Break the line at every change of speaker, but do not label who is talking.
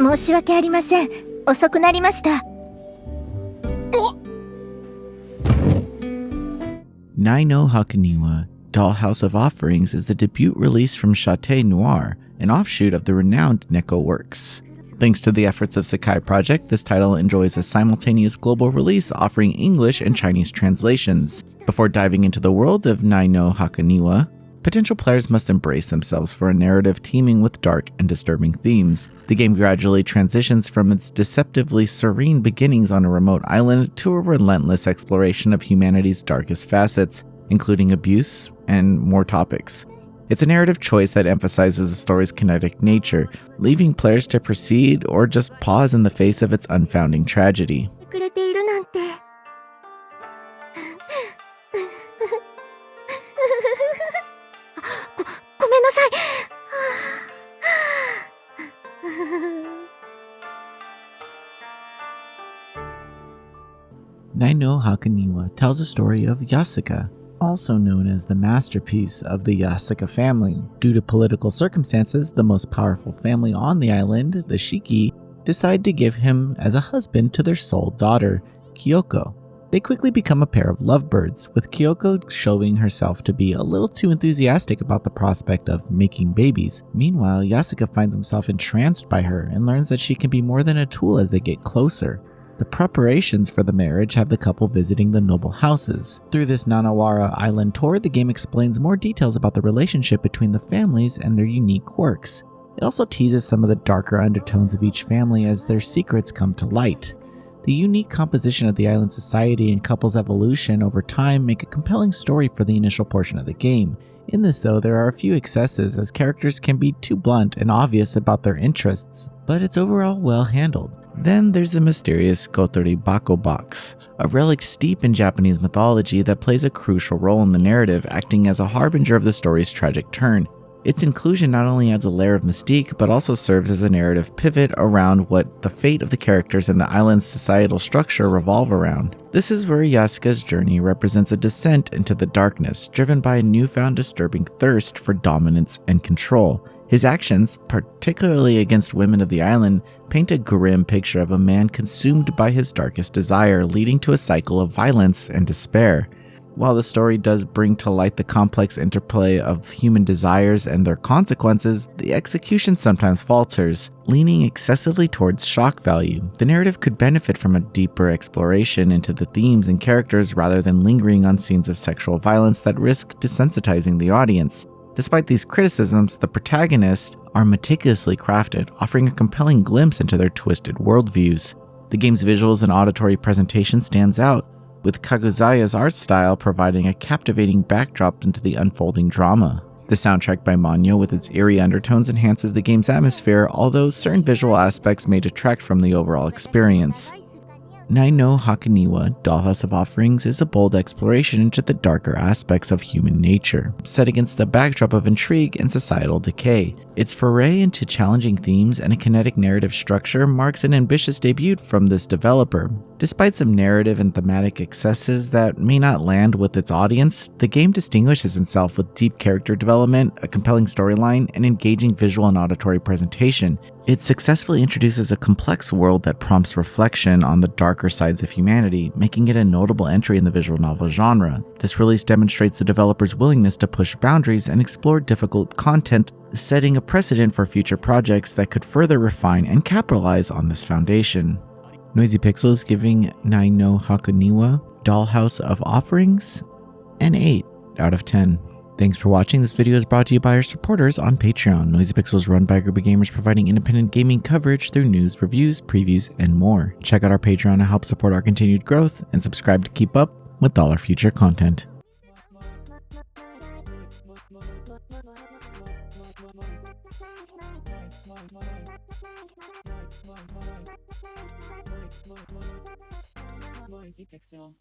申し訳ありません。遅くなりました。
Nai no Hakoniwa, Dollhouse of Offerings is the debut release from Chate Noir, an offshoot of the renowned Neko Works. Thanks to the efforts of Sakai Project, this title enjoys a simultaneous global release offering English and Chinese translations. Before diving into the world of Nai no Hakoniwa, potential players must embrace themselves for a narrative teeming with dark and disturbing themes. The game gradually transitions from its deceptively serene beginnings on a remote island to a relentless exploration of humanity's darkest facets, including abuse and more topics. It's a narrative choice that emphasizes the story's kinetic nature, leaving players to proceed or just pause in the face of its unfounding tragedy. Nai no Hakoniwa tells the story of Yasuka, also known as the masterpiece of the Yasuka family. Due to political circumstances, the most powerful family on the island, the Shiki, decide to give him as a husband to their sole daughter, Kyoko. They quickly become a pair of lovebirds, with Kyoko showing herself to be a little too enthusiastic about the prospect of making babies. Meanwhile, Yasuka finds himself entranced by her and learns that she can be more than a tool as they get closer. The preparations for the marriage have the couple visiting the noble houses. Through this Nanawara Island tour, the game explains more details about the relationship between the families and their unique quirks. It also teases some of the darker undertones of each family as their secrets come to light. The unique composition of the island society and couples' evolution over time make a compelling story for the initial portion of the game. In this though, there are a few excesses as characters can be too blunt and obvious about their interests, but it's overall well handled. Then there's the mysterious Kotori Bako box, a relic steep in Japanese mythology that plays a crucial role in the narrative, acting as a harbinger of the story's tragic turn. Its inclusion not only adds a layer of mystique, but also serves as a narrative pivot around what the fate of the characters and the island's societal structure revolve around. This is where Yasuka's journey represents a descent into the darkness, driven by a newfound disturbing thirst for dominance and control. His actions, particularly against women of the island, paint a grim picture of a man consumed by his darkest desire, leading to a cycle of violence and despair. While the story does bring to light the complex interplay of human desires and their consequences, the execution sometimes falters, leaning excessively towards shock value. The narrative could benefit from a deeper exploration into the themes and characters rather than lingering on scenes of sexual violence that risk desensitizing the audience. Despite these criticisms, the protagonists are meticulously crafted, offering a compelling glimpse into their twisted worldviews. The game's visuals and auditory presentation stands out, with Kaguya's art style providing a captivating backdrop into the unfolding drama. The soundtrack by Manyo with its eerie undertones enhances the game's atmosphere, although certain visual aspects may detract from the overall experience. Nai no Hakoniwa, Dollhouse of Offerings is a bold exploration into the darker aspects of human nature, set against the backdrop of intrigue and societal decay. Its foray into challenging themes and a kinetic narrative structure marks an ambitious debut from this developer. Despite some narrative and thematic excesses that may not land with its audience, the game distinguishes itself with deep character development, a compelling storyline, and engaging visual and auditory presentation. It successfully introduces a complex world that prompts reflection on the darker sides of humanity, making it a notable entry in the visual novel genre. This release demonstrates the developer's willingness to push boundaries and explore difficult content, setting a precedent for future projects that could further refine and capitalize on this foundation. Noisy Pixels giving Nai no Hakoniwa, Dollhouse of Offerings, an 8 out of 10. Thanks for watching. This video is brought to you by our supporters on Patreon. Noisy Pixels run by a group of gamers providing independent gaming coverage through news, reviews, previews, and more. Check out our Patreon to help support our continued growth and subscribe to keep up with all our future content.
Noisy Pixel.